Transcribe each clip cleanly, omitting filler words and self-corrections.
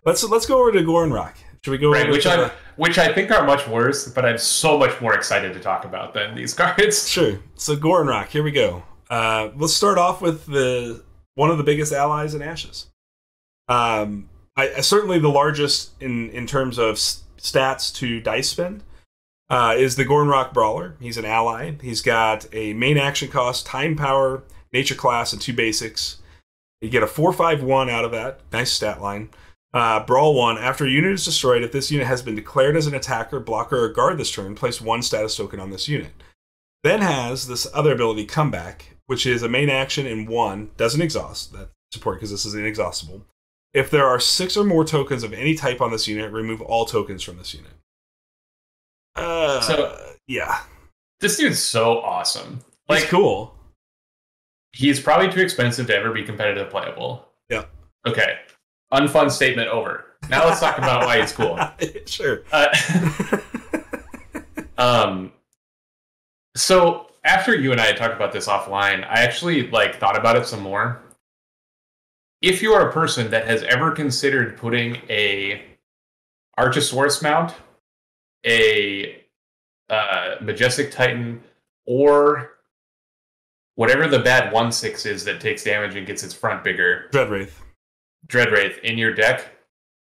Let's go over to Gorrenrock. Should we go right, over which I think are much worse, but I'm so much more excited to talk about than these cards. Sure. So Gorrenrock, here we go. Let's start off with one of the biggest allies in Ashes. Certainly the largest in terms of stats to dice spend is the Gorrenrock Brawler. He's an ally. He's got a main action cost, time power, nature class, and 2 basics. You get a 4/5/1 out of that. Nice stat line. Brawl 1. After a unit is destroyed, if this unit has been declared as an attacker, blocker, or guard this turn, place 1 status token on this unit. Then has this other ability, Comeback, which is a main action in 1. Doesn't exhaust. That's important because this is inexhaustible. If there are 6 or more tokens of any type on this unit, remove all tokens from this unit. Yeah. This dude's so awesome. Like, he's cool. He's probably too expensive to ever be competitive playable. Yeah. Okay. Unfun statement over. Now let's talk about why he's cool. Sure. So after you and I had talked about this offline, I actually thought about it some more. If you are a person that has ever considered putting a Archosaurus mount, a Majestic Titan, or whatever the bad 1/6 is that takes damage and gets its front bigger, Dreadwraith in your deck,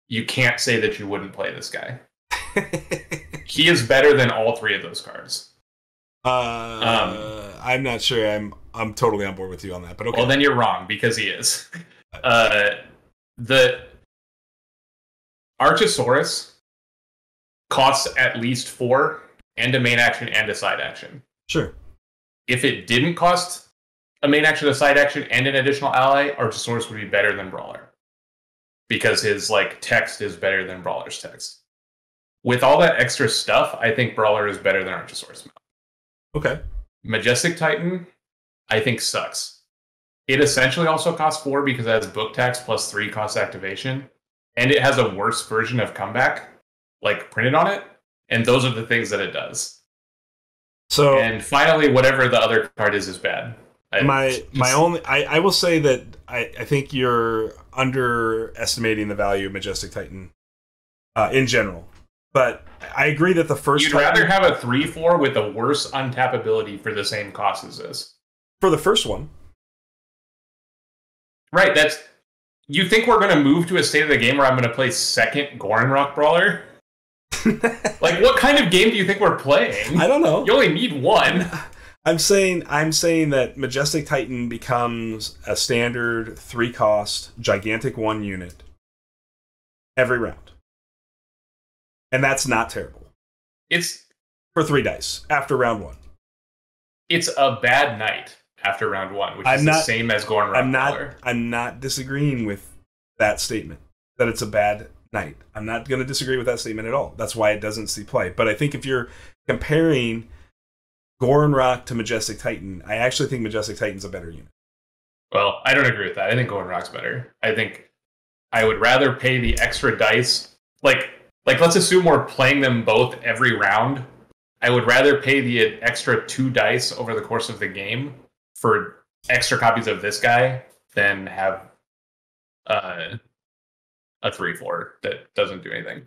you can't say that you wouldn't play this guy. He is better than all 3 of those cards. I'm not sure. I'm totally on board with you on that. But okay. Well, then you're wrong because he is. The Archosaurus costs at least 4 and a main action and a side action. Sure. If it didn't cost a main action, a side action, and an additional ally, Archosaurus would be better than Brawler. Because his text is better than Brawler's text. With all that extra stuff, I think Brawler is better than Archosaurus. Okay. Majestic Titan, I think sucks. It essentially also costs 4 because it has book tax plus 3 cost activation. And it has a worse version of Comeback, printed on it. And those are the things that it does. So, and finally, whatever the other card is bad. I will say that I think you're underestimating the value of Majestic Titan in general. But I agree that the first You'd rather have a 3/4 with a worse untap for the same cost as this. For the first one. Right, you think we're going to move to a state of the game where I'm going to play second Gorrenrock Brawler? What kind of game do you think we're playing? I don't know. You only need 1. I'm saying that Majestic Titan becomes a standard 3-cost gigantic 1 unit every round. And that's not terrible. It's for 3 dice after round 1. It's a bad night after round 1, which is the same as Gorrenrock Brawler. I'm not disagreeing with that statement, that it's a bad night. I'm not going to disagree with that statement at all. That's why it doesn't see play. But I think if you're comparing Gorrenrock to Majestic Titan, I actually think Majestic Titan's a better unit. Well, I don't agree with that. I think Gorrenrock's better. I think I would rather pay the extra dice. Let's assume we're playing them both every round. I would rather pay the extra 2 dice over the course of the game for extra copies of this guy than have a 3/4 that doesn't do anything.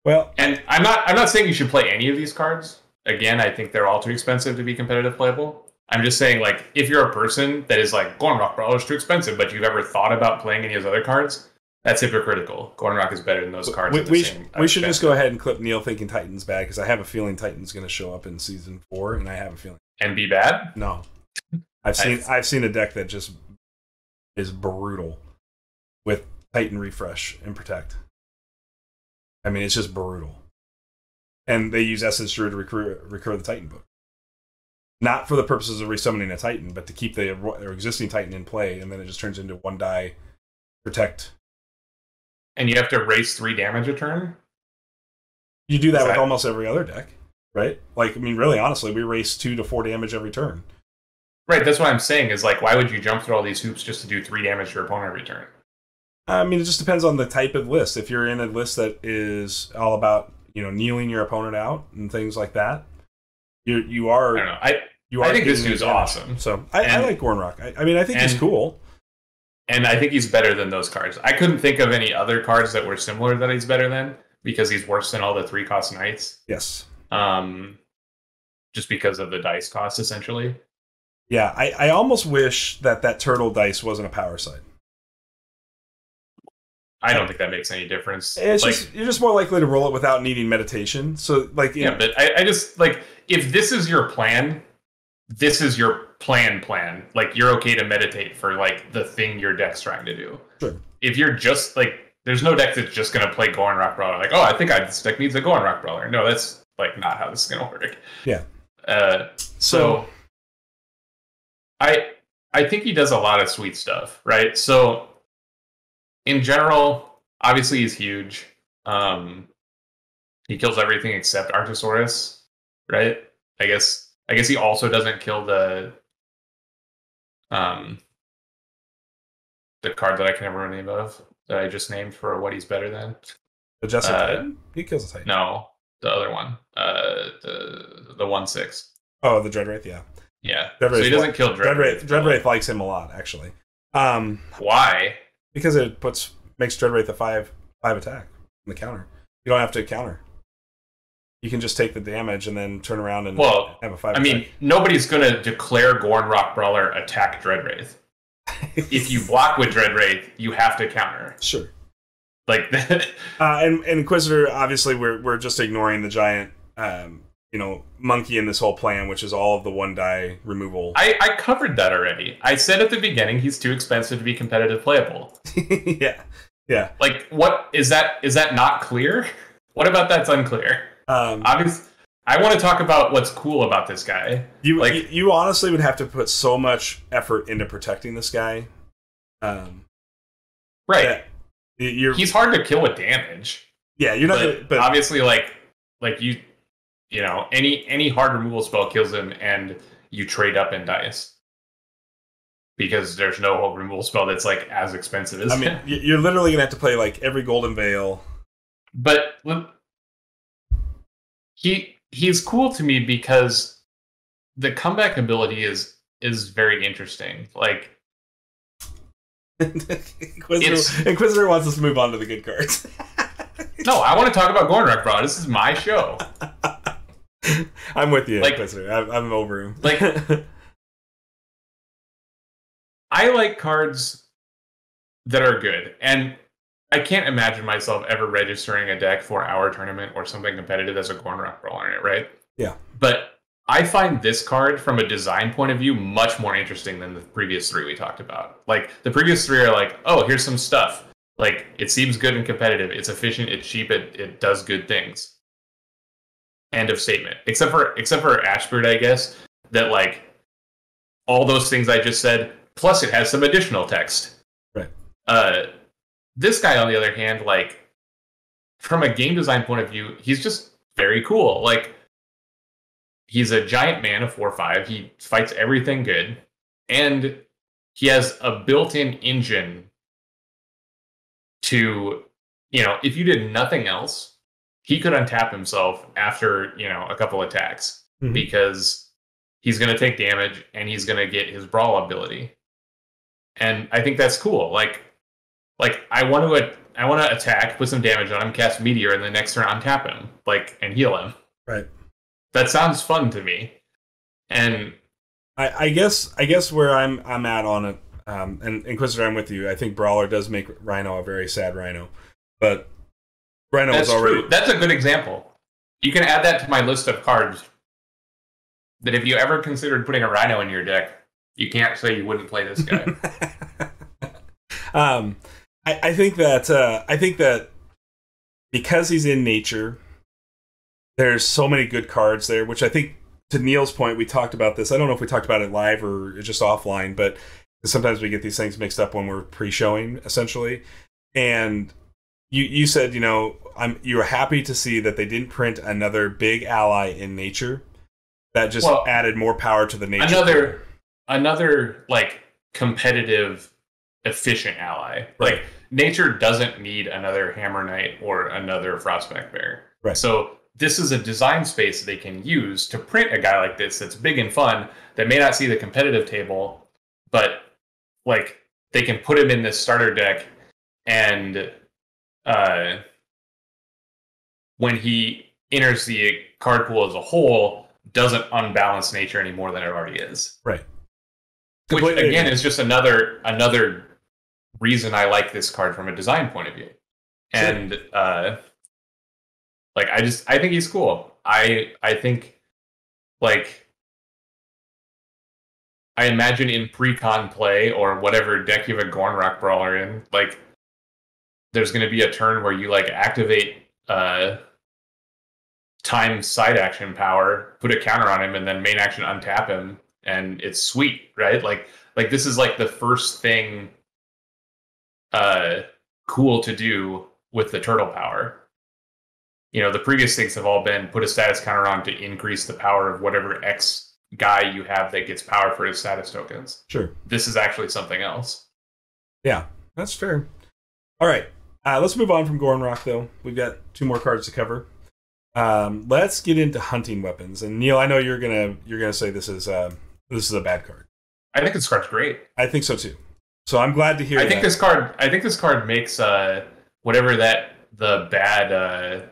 Well, and I'm not saying you should play any of these cards. Again, I think they're all too expensive to be competitive playable. I'm just saying, if you're a person that is Gorrenrock Brawler is too expensive, but you've ever thought about playing any of those other cards, that's hypocritical. Gorrenrock is better than those cards. We should just go ahead and clip Neil thinking Titan's bad, because I have a feeling Titan's going to show up in season 4, and I have a feeling. And be bad? No. I've seen a deck that just is brutal with Titan Refresh and Protect. I mean, it's just brutal. And they use Essence Druid to recur the Titan book. Not for the purposes of resummoning a Titan, but to keep their existing Titan in play, and then it just turns into 1 die Protect. And you have to raise 3 damage a turn? You do that with almost every other deck, right? Really, honestly, we raise 2 to 4 damage every turn. Right, that's what I'm saying, is why would you jump through all these hoops just to do 3 damage to your opponent every turn? It just depends on the type of list. If you're in a list that is all about kneeling your opponent out and things like that, you are. I don't know. I think this dude's awesome. So I like Gorrenrock. I think he's cool. And I think he's better than those cards. I couldn't think of any other cards that were similar that he's better than, because he's worse than all the 3-cost knights. Yes. Just because of the dice cost, essentially. Yeah, I almost wish that turtle dice wasn't a power side. I don't think that makes any difference. It's like, you're just more likely to roll it without needing meditation. So, like, yeah, but I just like, if this is your plan, this is your plan. Like, you're okay to meditate for like the thing your deck's trying to do. Sure. If you're just like, there's no deck that's just gonna play Gorrenrock Brawler. Like, oh, I think this deck needs a Gorrenrock Brawler. No, that's like not how this is gonna work. Yeah. So I think he does a lot of sweet stuff, right? So in general, obviously he's huge. He kills everything except Archosaurus, right? I guess he also doesn't kill the card that I can never remember the name of that I just named for what he's better than. The Jessup Titan? He kills the Titan. No, the other one. The 1/6. Oh, the Dreadwraith, yeah. Yeah. So he doesn't kill Dreadwraith. Dreadwraith likes him a lot, actually. Why? Because it makes Dreadwraith a 5 attack on the counter. You don't have to counter. You can just take the damage and then turn around and have a 5 attack. I mean, nobody's going to declare Gorrenrock Brawler attack Dreadwraith. If you block with Dreadwraith, you have to counter. Sure. Like that. And Inquisitor, obviously, we're just ignoring the giant monkey in this whole plan, which is all of the 1-die removal. I covered that already. I said at the beginning he's too expensive to be competitive playable. Yeah. Like, what is that not clear? What about that's unclear? Obviously, I want to talk about what's cool about this guy. You honestly would have to put so much effort into protecting this guy. Right. He's hard to kill with damage. Yeah, you're not. But obviously, any hard removal spell kills him, and you trade up in dice because there's no removal spell that's like as expensive as. I mean, you're literally gonna have to play like every Golden Veil. But he's cool to me because the comeback ability is very interesting. Like. Inquisitor wants us to move on to the good cards. No, I want to talk about Gorrenrock, bro. This is my show. I'm with you, Inquisitor. I'm over him. Like, I like cards that are good, and I can't imagine myself ever registering a deck for our tournament or something competitive as a Gorrenrock Brawler in it, right? Yeah. But I find this card, from a design point of view, much more interesting than the previous 3 we talked about. Like, the previous 3 are like, oh, here's some stuff. Like, it seems good and competitive. It's efficient. It's cheap. It does good things. End of statement. Except for Ashbeard, I guess, that, like, all those things I just said, plus it has some additional text. Right. This guy, on the other hand, like, from a game design point of view, he's just very cool. Like, he's a giant man of 4/5. He fights everything good. And he has a built-in engine to, if you did nothing else, he could untap himself after, a couple attacks. Mm-hmm. Because he's going to take damage and he's going to get his brawl ability. And I think that's cool. Like I want to attack, put some damage on him, cast Meteor, and the next turn untap him, and heal him. Right. That sounds fun to me, and I guess where I'm at on it, and Inquisitor, I'm with you. I think Brawler does make Rhino a very sad Rhino, but Rhino was already. True. That's a good example. You can add that to my list of cards. That if you ever considered putting a Rhino in your deck, you can't say you wouldn't play this guy. I think that because he's in nature. There's so many good cards there, which I think, to Neil's point, we talked about this. I don't know if we talked about it live or just offline, but sometimes we get these things mixed up when we're pre-showing, essentially. And you said, you were happy to see that they didn't print another big ally in nature. That just added more power to the nature. Another like competitive, efficient ally. Right. Like, nature doesn't need another Hammer Knight or another Frostback Bear. Right. So this is a design space they can use to print a guy like this that's big and fun, that may not see the competitive table, but like they can put him in this starter deck, and when he enters the card pool as a whole, doesn't unbalance nature any more than it already is. Right. Which again is just another reason I like this card from a design point of view. Sure. And like I think he's cool. I think like I imagine in pre-con play or whatever deck you have a Gorrenrock Brawler in, like there's going to be a turn where you like activate time side action power, put a counter on him, and then main action untap him, and it's sweet, right? Like this is like the first thing cool to do with the turtle power. You know, the previous things have all been put a status counter on to increase the power of whatever X guy you have that gets power for his status tokens. Sure. This is actually something else. Yeah, that's fair. All right. Let's move on from Gorrenrock, though. We've got 2 more cards to cover. Let's get into hunting weapons. And Neil, I know you're gonna say this is a bad card. I think this card's great. I think so too. So I'm glad to hear. I think this card makes whatever the bad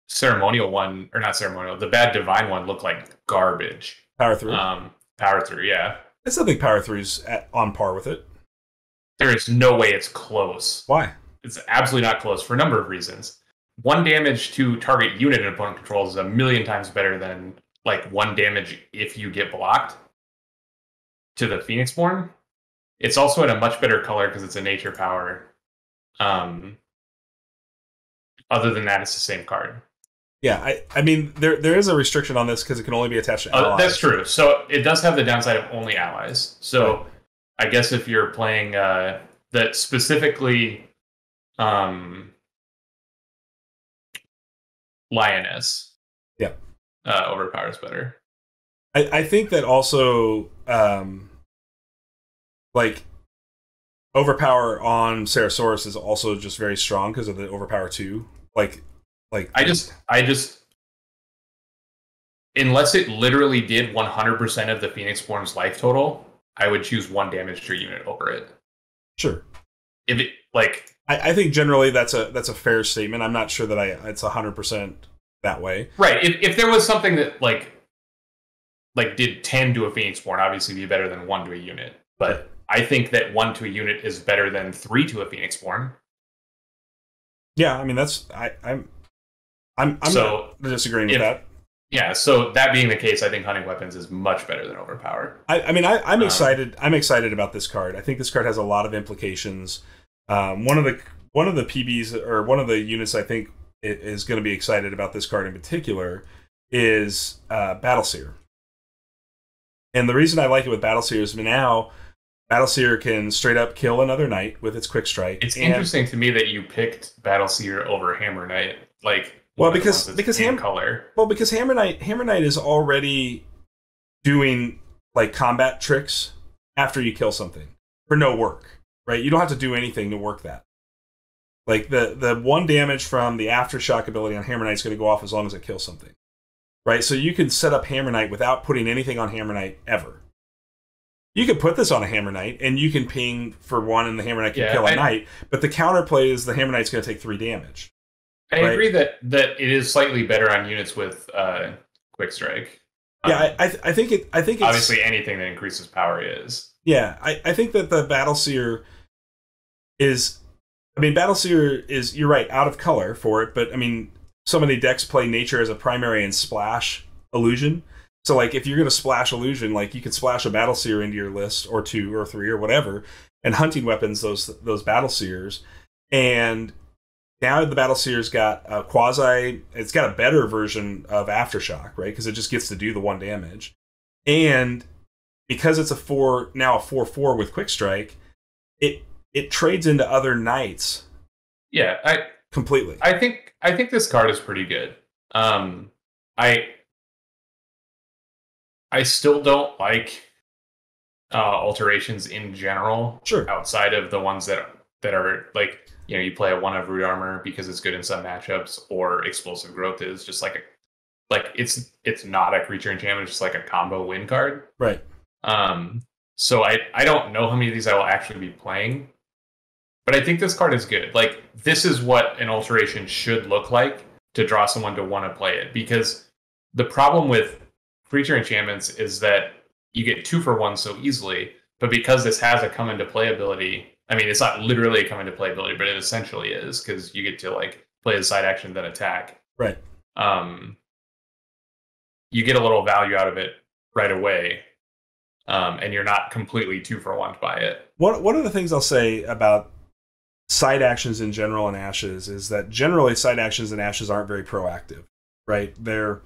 ceremonial one, or not ceremonial, the bad divine one look like garbage. Power through. Power through. Yeah. I still think power through's on par with it. There is no way it's close. Why? It's absolutely not close for a number of reasons. 1 damage to target unit an opponent controls is a million times better than like 1 damage if you get blocked to the Phoenixborn. It's also in a much better color because it's a nature power. Other than that, it's the same card. Yeah, I mean, there is a restriction on this because it can only be attached to allies. That's true. So it does have the downside of only allies. So right. I guess if you're playing that specifically Lioness, yeah, overpowers better. I think that also like overpower on Sarasaurus is also just very strong because of the overpower 2. Like I just unless it literally did 100% of the Phoenixborn's life total, I would choose 1 damage to your unit over it. Sure. If it like I think generally that's a fair statement. I'm not sure that it's 100% that way. Right. If there was something that like did 10 to a Phoenixborn, obviously be better than 1 to a unit. But I think that 1 to a unit is better than 3 to a Phoenixborn. Yeah, I mean I'm so not disagreeing with that. Yeah, so that being the case, I think hunting weapons is much better than overpower. I'm excited. I'm excited about this card. I think this card has a lot of implications. One of the PBs or one of the units I think is going to be excited about this card in particular is Battleseer. And the reason I like it with Battleseer is now Battleseer can straight up kill another knight with its quick strike. It's interesting to me that you picked Battleseer over Hammer Knight. Because color. Well, because Hammer Knight is already doing like combat tricks after you kill something for no work, right? You don't have to do anything to work that. Like the 1 damage from the aftershock ability on Hammer Knight is going to go off as long as it kills something, right? So you can set up Hammer Knight without putting anything on Hammer Knight ever. You could put this on a Hammer Knight and you can ping for 1 and the Hammer Knight can kill a knight, but the counterplay is the Hammer Knight's going to take 3 damage. I agree that it is slightly better on units with quick strike. Yeah, I think it's obviously anything that increases power is. Yeah, I think that the Battleseer is. I mean, Battleseer is, you're right, out of color for it, but I mean, so many decks play nature as a primary and splash illusion. So like, if you're going to splash illusion, like you could splash a Battleseer into your list or 2 or 3 or whatever, and hunting weapons those Battleseers, and now the Battleseer's got a it's got a better version of Aftershock, right? Because it just gets to do the 1 damage. And because it's a 4/4 with Quick Strike, it trades into other knights. Yeah, completely. I think this card is pretty good. I still don't like alterations in general. Sure. Outside of the ones that are like, you know, you play a 1 of Root Armor because it's good in some matchups, or Explosive Growth is just it's not a creature enchantment, it's just like a combo win card. Right. So I don't know how many of these I will actually be playing, but I think this card is good. Like, this is what an alteration should look like to draw someone to want to play it. Because the problem with creature enchantments is that you get 2-for-1 so easily, but because this has a come into play ability, I mean, it's not literally a come into play ability, but it essentially is, because you get to like play the side action then attack. Right. You get a little value out of it right away, and you're not completely 2-for-1 by it. One of the things I'll say about side actions in general in Ashes is that generally side actions in Ashes aren't very proactive, right? They're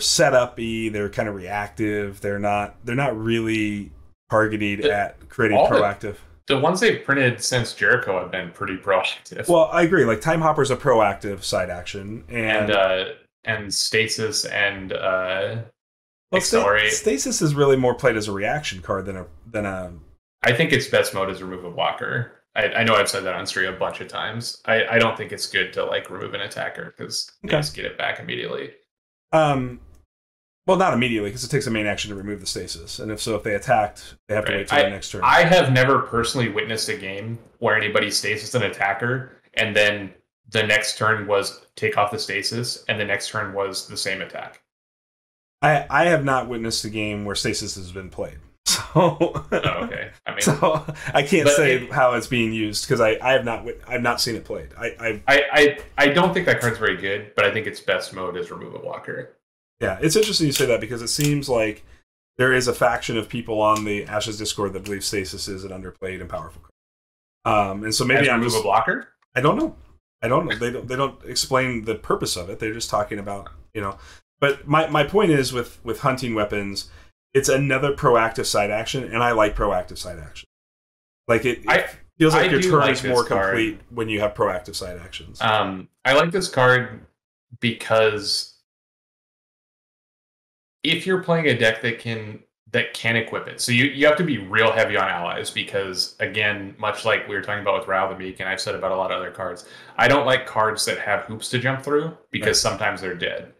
set up-y, they're kind of reactive, they're not really targeted at creating proactive. The ones they've printed since Jericho have been pretty proactive. Well, I agree. Like Time Hopper's a proactive side action, and Stasis and Accelerate. Stasis is really more played as a reaction card than a. I think its best mode is remove a blocker. I know I've said that on stream a bunch of times. I don't think it's good to like remove an attacker because you just get it back immediately. Well, not immediately because it takes a main action to remove the stasis, and if they attacked, they have to wait till the next turn. I have never personally witnessed a game where anybody stasis an attacker, and then the next turn was take off the stasis, and the next turn was the same attack. I have not witnessed a game where stasis has been played. So okay. I mean, so I can't say how it's being used because I've not seen it played. I don't think that card's very good, but I think its best mode is remove a blocker. Yeah, it's interesting you say that because it seems like there is a faction of people on the Ashes Discord that believe stasis is an underplayed and powerful card. And so maybe I'm remove a blocker. I don't know. They don't explain the purpose of it. They're just talking about But my point is with hunting weapons, it's another proactive side action, and I like proactive side action. Like it feels like your turn is more complete when you have proactive side actions. I like this card because if you're playing a deck that can equip it, so you have to be real heavy on allies because, again, much like we were talking about with Ral the Meek, and I've said about a lot of other cards, I don't like cards that have hoops to jump through because sometimes they're dead.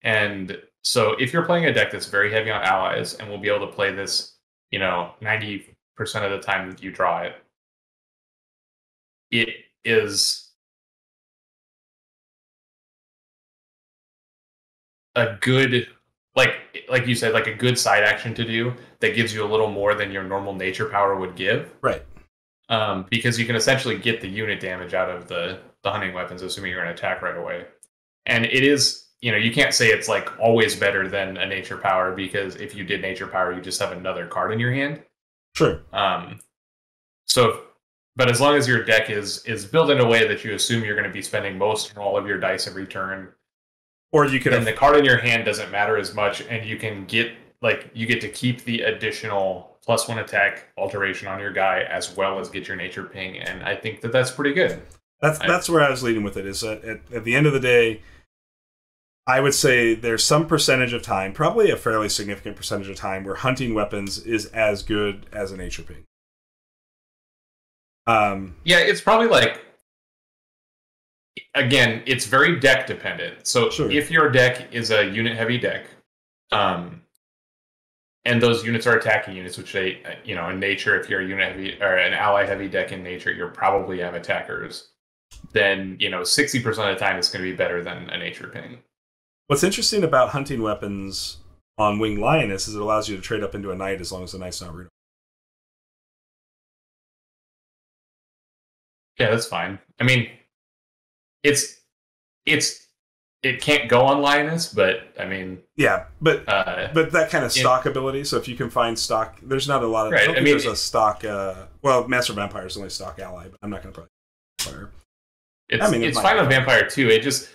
And so if you're playing a deck that's very heavy on allies and will be able to play this, 90% of the time that you draw it, it is a good, like you said, like a good side action to do that gives you a little more than your normal nature power would give. Right. Because you can essentially get the unit damage out of the hunting weapons, assuming you're going to attack right away. And it is, you can't say it's like always better than a nature power because if you did nature power, you just have another card in your hand. Sure. But as long as your deck is built in a way that you assume you're going to be spending most or all of your dice every turn, or you can, then the card in your hand doesn't matter as much, and you can get you get to keep the additional +1 attack alteration on your guy as well as get your nature ping, and I think that's pretty good. That's where I was leading with it. Is that at the end of the day, I would say there's some percentage of time, probably a fairly significant percentage of time, where hunting weapons is as good as a nature ping. Yeah, it's probably again, it's very deck dependent. So if your deck is a unit heavy deck, and those units are attacking units, which they, in nature, if you're a unit heavy or an ally heavy deck in nature, you'll probably have attackers. Then 60% of the time it's going to be better than a nature ping. What's interesting about hunting weapons on Winged Lioness is it allows you to trade up into a knight as long as the knight's not rune. Yeah, that's fine. I mean, it can't go on Lioness, but I mean, yeah, but that kind of stock ability. So if you can find stock, there's not a lot of. Right, I don't think there's a stock. Master Vampire is only stock ally, but I'm not going to probably Vampire. It's fine with Vampire too. It just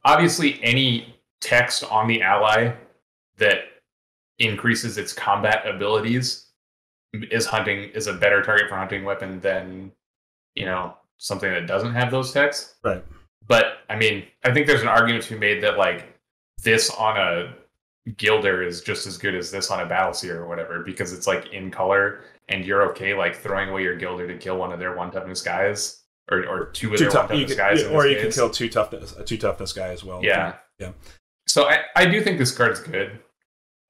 obviously any text on the ally that increases its combat abilities is a better target for hunting weapon than something that doesn't have those texts. Right. But I mean, I think there's an argument to be made that this on a Gilder is just as good as this on a Battleseer or whatever because it's in color and you're okay throwing away your Gilder to kill one of their 1 toughness guys or two of their 1 toughness guys. Or you can kill a 2 toughness guy as well. Yeah. Yeah. So I do think this card's good.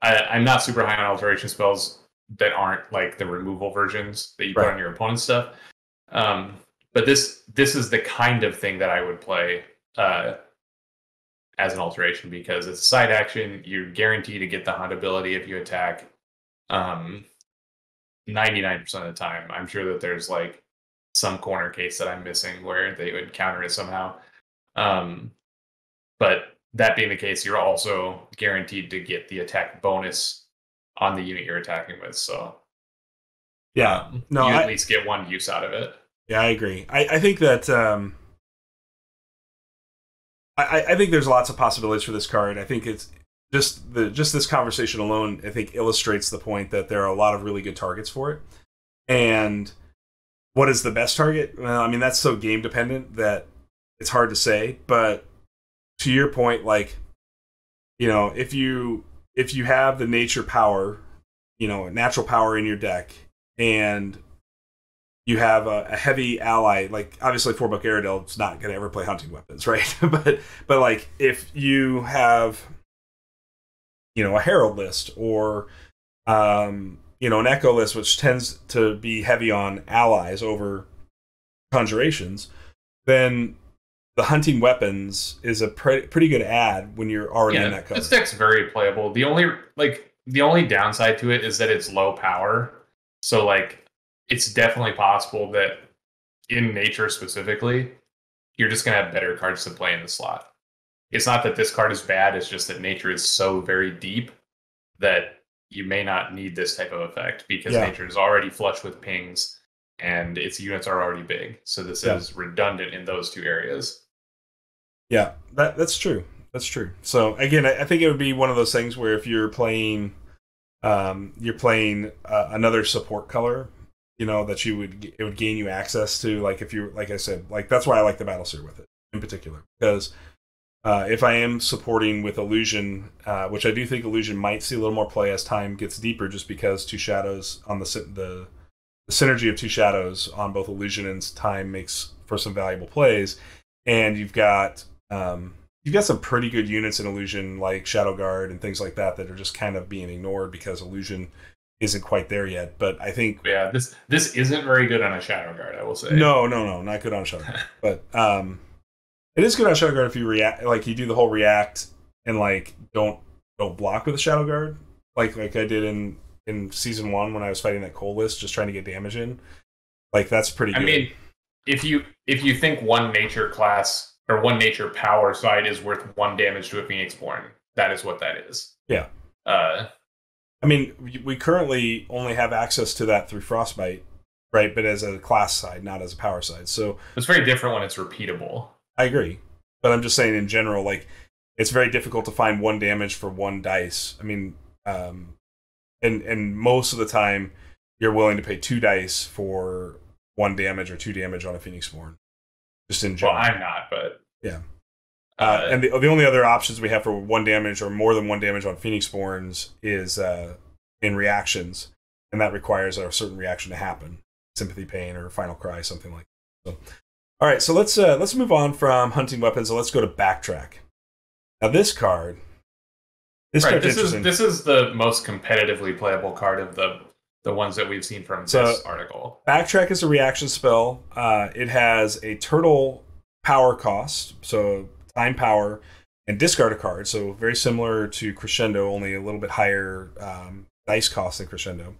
I'm not super high on alteration spells that aren't like the removal versions that you put Right. on your opponent's stuff. But this is the kind of thing that I would play as an alteration, because it's a side action. You're guaranteed to get the hunt ability if you attack. 99% of the time. I'm sure that there's like some corner case that I'm missing where they would counter it somehow. But that being the case, you're also guaranteed to get the attack bonus on the unit you're attacking with. So Yeah. No, you at least get one use out of it. Yeah, I agree. I think that I think there's lots of possibilities for this card. I think it's just this conversation alone, I think, illustrates the point that there are a lot of really good targets for it. And what is the best target? Well, I mean, that's so game dependent that it's hard to say. But to your point, like, you know, if you have the nature power, you know, natural power in your deck, and you have a heavy ally, like obviously 4-book Aerodel is not going to ever play hunting weapons, right? but like if you have, you know, a Herald list or you know, an Echo list, which tends to be heavy on allies over conjurations, then the hunting weapons is a pretty good add when you're already in that cover. This deck's very playable. The only downside to it is that it's low power. So like it's definitely possible that in nature specifically, you're just gonna have better cards to play in the slot. It's not that this card is bad, it's just that nature is so very deep that you may not need this type of effect, because nature is already flush with pings and its units are already big. So this is redundant in those two areas. Yeah, that's true. That's true. So again, I think it would be one of those things where if you're playing another support color, you know, that it would gain you access to, like if you, like I said, like that's why I like the Battleseer with it in particular, because if I am supporting with Illusion, which I do think Illusion might see a little more play as time gets deeper, just because Two Shadows on the synergy of Two Shadows on both Illusion and time makes for some valuable plays, and you've got some pretty good units in Illusion, like Shadow Guard and things like that are just kind of being ignored because Illusion isn't quite there yet. But I think this isn't very good on a Shadow Guard, I will say. No, not good on a Shadow Guard. But it is good on Shadow Guard if you react, like you do the whole react and like don't block with a Shadow Guard, like I did in season 1 when I was fighting that Coal list, just trying to get damage in. Like that's pretty good. I mean, if you think one nature class or one nature power side is worth 1 damage to a Phoenixborn, that is what that is. Yeah. I mean, we currently only have access to that through Frostbite, right? But as a class side, not as a power side. So it's very different when it's repeatable. I agree. But I'm just saying in general, like, it's very difficult to find 1 damage for 1 dice. I mean, and most of the time, you're willing to pay 2 dice for 1 damage or 2 damage on a Phoenixborn. Just in general. Well, I'm not, but yeah. And the only other options we have for 1 damage or more than 1 damage on Phoenixborns is in reactions, and that requires a certain reaction to happen, Sympathy, Pain, or Final Cry, something like that. So, all right, so let's move on from hunting weapons and let's go to Backtrack. Now this card, this is the most competitively playable card of the ones that we've seen from this article. Backtrack is a reaction spell. It has a turtle power cost, so time power, and discard a card. So very similar to Crescendo, only a little bit higher dice cost than Crescendo.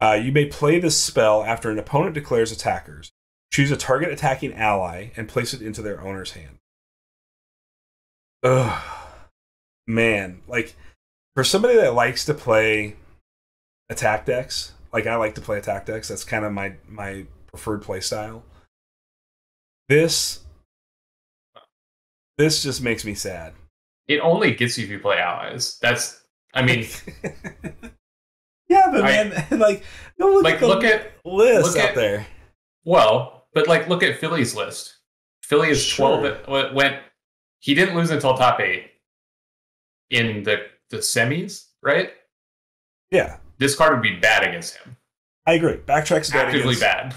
You may play this spell after an opponent declares attackers. Choose a target attacking ally and place it into their owner's hand. Ugh. Man, like, for somebody that likes to play attack decks, like I like to play attack decks, that's kind of my preferred play style. This just makes me sad. It only gets you if you play allies. I mean... yeah, but man, like, look at list out there. Well, but like, look at Philly's list. Philly is 12. He didn't lose until top 8 in the semis, right? Yeah. This card would be bad against him. I agree. Backtrack's dead actively bad.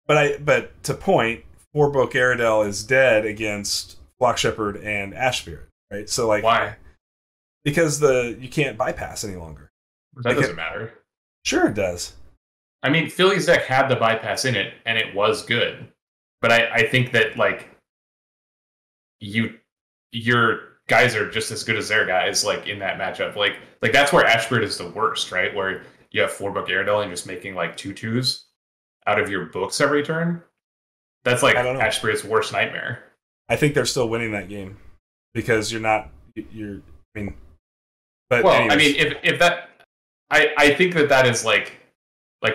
But to point, 4-book Aerodel is dead against Flock Shepherd and Ash Spirit, right? So like, why? Because you can't bypass any longer. That doesn't matter. Sure, it does. I mean, Philly's deck had the bypass in it, and it was good. But I think that like your guys are just as good as their guys, like in that matchup. Like that's where Ashbird is the worst, right? Where you have 4-book Aerodel and just making like 2/2s out of your books every turn. That's like Ashbird's worst nightmare. I think they're still winning that game because you're not. You're. I mean, but well, anyways. I mean, if that, I think that is like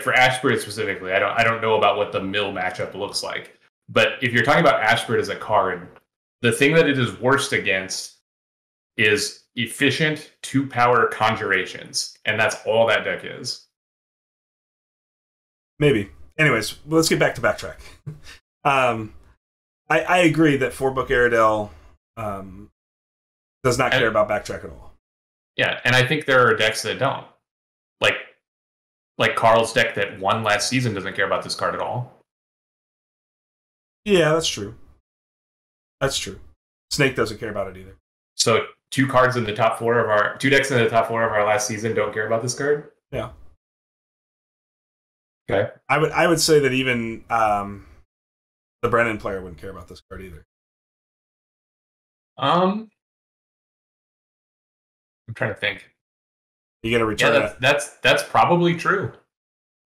for Ashbird specifically. I don't know about what the mill matchup looks like, but if you're talking about Ashbird as a card, the thing that it is worst against is efficient 2-power conjurations, and that's all that deck is. Maybe. Anyways, let's get back to Backtrack. I agree that 4-book Aerodel does not care about Backtrack at all. Yeah, and I think there are decks that don't. Like Carl's deck that won last season doesn't care about this card at all. Yeah, that's true. That's true. Snake doesn't care about it either. So 2 decks in the top 4 of our last season don't care about this card? Yeah. Okay. I would say that even the Brennan player wouldn't care about this card either. I'm trying to think. You get a return. Yeah, that's probably true.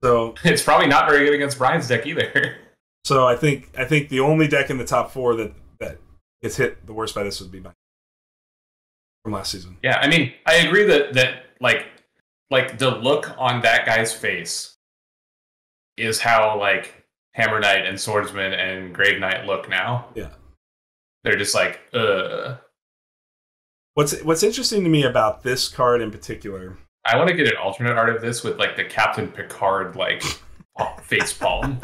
So it's probably not very good against Brian's deck either. So I think the only deck in the top 4 that gets hit the worst by this would be mine from last season. Yeah, I mean, I agree that like the look on that guy's face is how like Hammer Knight and Swordsman and Grave Knight look now. Yeah. They're just like, What's interesting to me about this card in particular, I want to get an alternate art of this with like the Captain Picard like face palm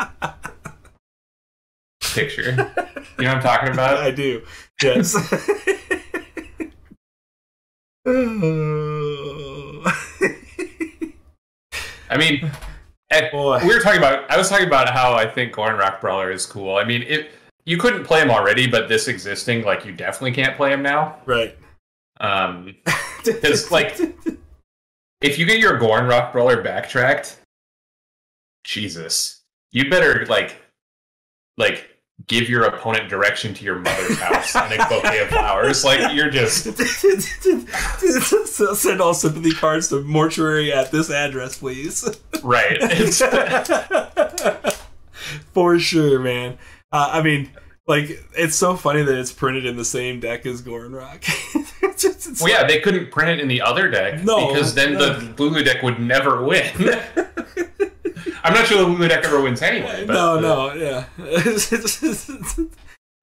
picture. You know what I'm talking about? I do. Yes. I mean, I was talking about how I think Gorrenrock Brawler is cool. I mean, you couldn't play him already, but this existing, like, you definitely can't play him now. Right. Because, like, if you get your Gorrenrock Brawler backtracked, Jesus, you better, like, give your opponent direction to your mother's house and a bouquet of flowers. Like, you're just... Send all sympathy cards to mortuary at this address, please. Right. For sure, man. I mean, like, it's so funny that it's printed in the same deck as Gorrenrock. Well, yeah, they couldn't print it in the other deck. No, because then the Lulu deck would never win. I'm not sure the Lulu deck ever wins anyway. But yeah.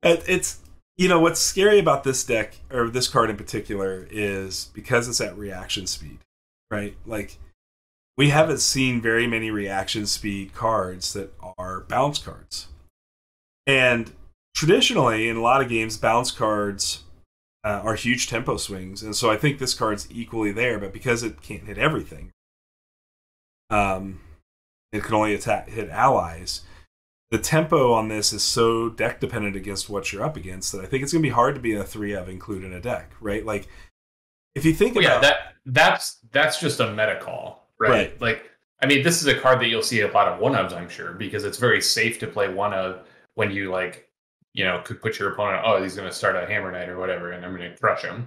It's, you know, what's scary about this deck, or this card in particular, is because it's at reaction speed, right? Like, we haven't seen very many reaction speed cards that are bounce cards. And traditionally, in a lot of games, bounce cards are huge tempo swings. And so I think this card's equally there, but because it can't hit everything, it can only hit allies. The tempo on this is so deck dependent against what you're up against that I think it's going to be hard to be a 3-of include in a deck, right? Like, if you think about that's just a meta call, right? Like, I mean, this is a card that you'll see a lot of 1-ofs, I'm sure, because it's very safe to play 1-of when you, like, you know, could put your opponent, oh, he's going to start a Hammer Knight or whatever, and I'm going to crush him.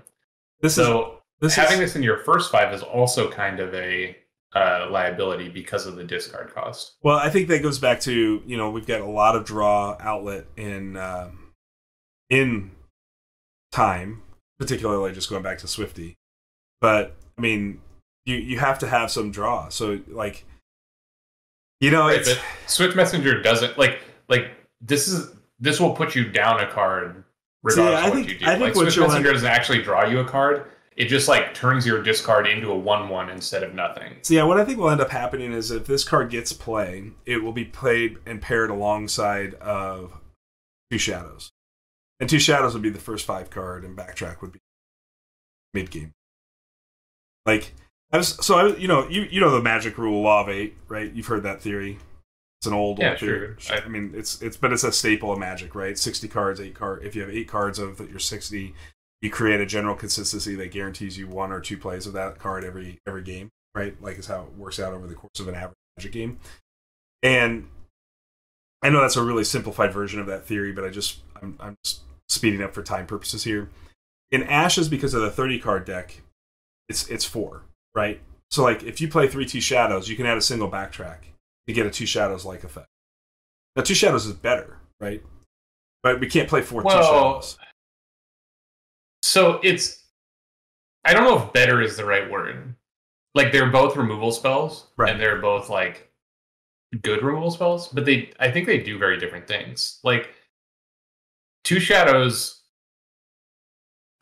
Having this in your first 5 is also kind of a liability because of the discard cost. Well, I think that goes back to, you know, we've got a lot of draw outlet in time, particularly just going back to Swifty. But I mean, you have to have some draw. So, like, you know, right, but Swift Messenger doesn't like this will put you down a card regardless of what you do. Like, Swift Messenger doesn't actually draw you a card. It just, like, turns your discard into a 1/1 instead of nothing. So yeah, what I think will end up happening is if this card gets play, it will be played and paired alongside of 2 Shadows. And 2 Shadows would be the first 5 card, and Backtrack would be mid-game. Like, you know the magic rule, Law of 8, right? You've heard that theory. It's an old theory. I mean, it's a staple of Magic, right? 60 cards, 8 cards. If you have 8 cards of your 60, you create a general consistency that guarantees you 1 or 2 plays of that card every game. right? Like is how it works out over the course of an average Magic game. And I know that's a really simplified version of that theory, but I'm just speeding up for time purposes here. In Ashes, because of the 30 card deck, it's 4, right? So like if you play 3/2 Shadows, you can add a single backtrack to get a 2 Shadows like effect. Now 2 Shadows is better, right? But we can't play 4 2 Shadows. So I don't know if better is the right word. Like they're both removal spells, right. And they're both like good removal spells, but I think they do very different things. Like 2 Shadows,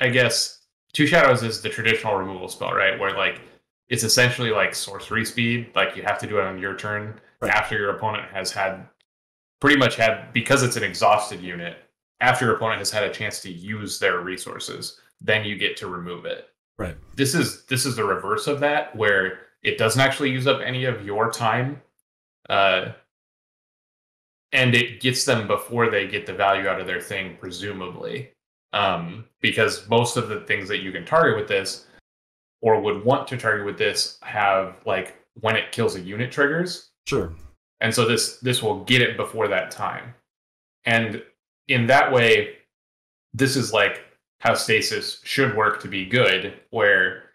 I guess 2 Shadows is the traditional removal spell, right? Where like it's essentially like sorcery speed. Like you have to do it on your turn after your opponent has because it's an exhausted unit. After your opponent has had a chance to use their resources, then you get to remove it. Right. This is the reverse of that, where it doesn't actually use up any of your time. And it gets them before they get the value out of their thing, presumably. Because most of the things that you can target with this, or would want to target with this, have, like, when it kills a unit triggers. Sure. And so this will get it before that time. And in that way, this is, like, how Stasis should work to be good, where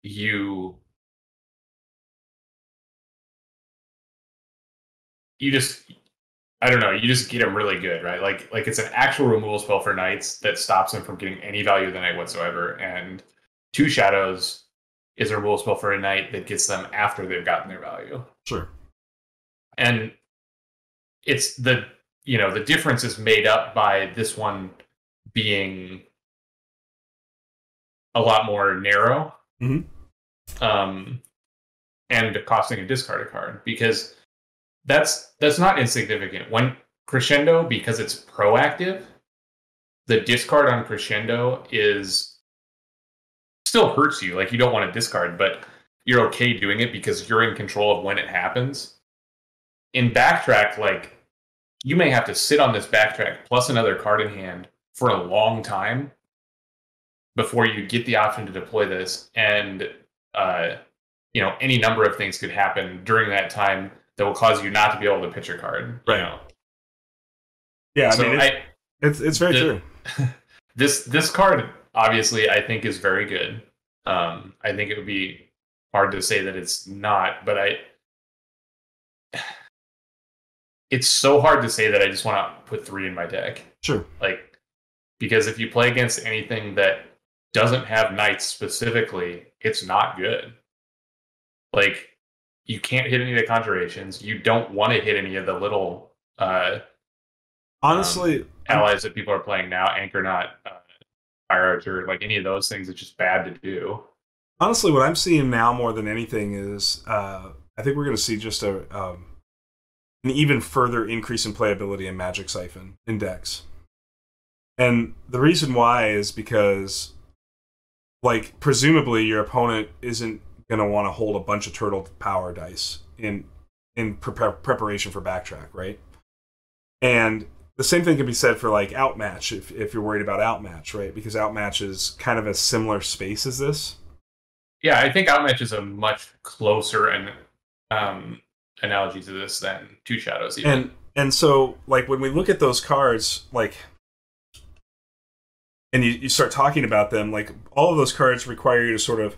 you just, I don't know, you just get them really good, right? Like it's an actual removal spell for knights that stops them from getting any value of the knight whatsoever. And 2 Shadows is a removal spell for a knight that gets them after they've gotten their value. Sure. And it's the difference is made up by this one being a lot more narrow. Mm-hmm. And costing a discard a card, because that's not insignificant. When Crescendo, because it's proactive, the discard on Crescendo still hurts you. Like you don't want to discard, but you're okay doing it because you're in control of when it happens. In Backtrack, like you may have to sit on this backtrack plus another card in hand for a long time before you get the option to deploy this, and any number of things could happen during that time that will cause you not to be able to pitch a card. Right. Yeah, so it's very true. This card, obviously, I think is very good. I think it would be hard to say that it's not, but it's so hard to say that I just want to put 3 in my deck. Sure. Like, because if you play against anything that doesn't have knights specifically, it's not good. Like, you can't hit any of the conjurations. You don't want to hit any of the little honestly allies that people are playing now. Anchornaut, Fire Archer, like any of those things, it's just bad to do. Honestly, what I'm seeing now more than anything is I think we're going to see just an even further increase in playability in Magic Siphon in decks. And the reason why is because, like, presumably your opponent isn't going to want to hold a bunch of turtle power dice in preparation for Backtrack, right? And the same thing can be said for, like, Outmatch, if you're worried about Outmatch, right? Because Outmatch is kind of a similar space as this. Yeah, I think Outmatch is a much closer analogy to this than 2 Shadows even. And so, like, when we look at those cards, like, and you start talking about them, like, all of those cards require you to sort of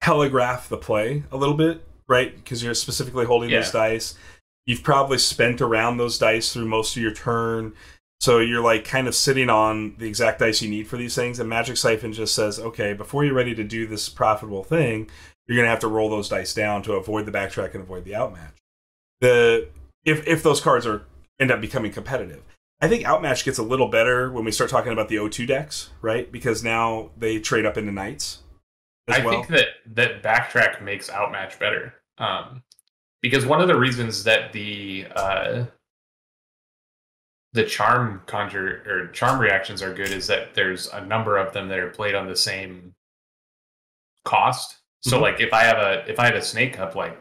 telegraph the play a little bit, right? Because you're specifically holding those dice. You've probably spent around those dice through most of your turn. So you're, like, kind of sitting on the exact dice you need for these things. And Magic Siphon just says, okay, before you're ready to do this profitable thing, you're going to have to roll those dice down to avoid the Backtrack and avoid the Outmatch. If those cards end up becoming competitive. I think Outmatch gets a little better when we start talking about the O2 decks, right? Because now they trade up into Knights. I think that Backtrack makes Outmatch better. Because one of the reasons that the charm reactions are good is that there's a number of them that are played on the same cost. So like if I have a Snake Cup, like,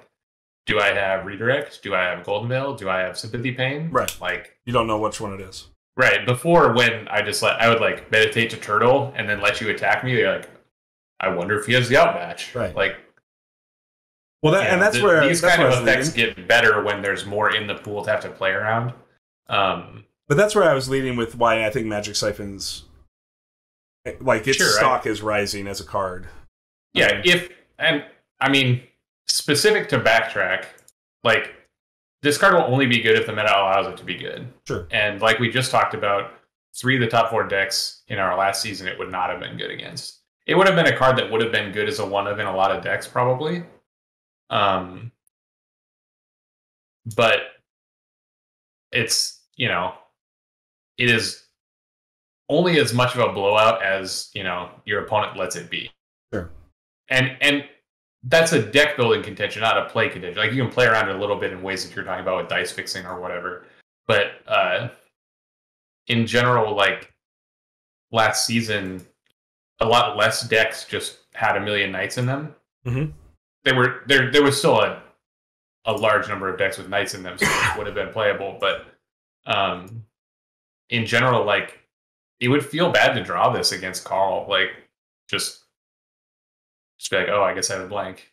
do I have Redirect? Do I have Golden Veil? Do I have Sympathy Pain? Right. Like, you don't know which one it is. Right. Before, when I would like meditate to turtle and then let you attack me, you're like, I wonder if he has the outmatch. Right. Like, well, that's where these kind of effects get better when there's more in the pool to have to play around. But that's where I was leading with why I think Magic Siphon's like its stock is rising as a card. Yeah, specific to Backtrack, like this card will only be good if the meta allows it to be good. Sure. And like we just talked about, 3 of the top 4 decks in our last season, it would not have been good against. It would have been a card that would have been good as a 1 of in a lot of decks, probably. But it's, it is only as much of a blowout as, your opponent lets it be. Sure. And that's a deck building contention, not a play contention. Like, you can play around it a little bit in ways that you're talking about with dice fixing or whatever. But in general, like last season, a lot less decks just had a million knights in them. Mm-hmm. There was still a large number of decks with knights in them, so it would have been playable. But in general, like, it would feel bad to draw this against Carl. Like, just be like, oh, I guess I have a blank.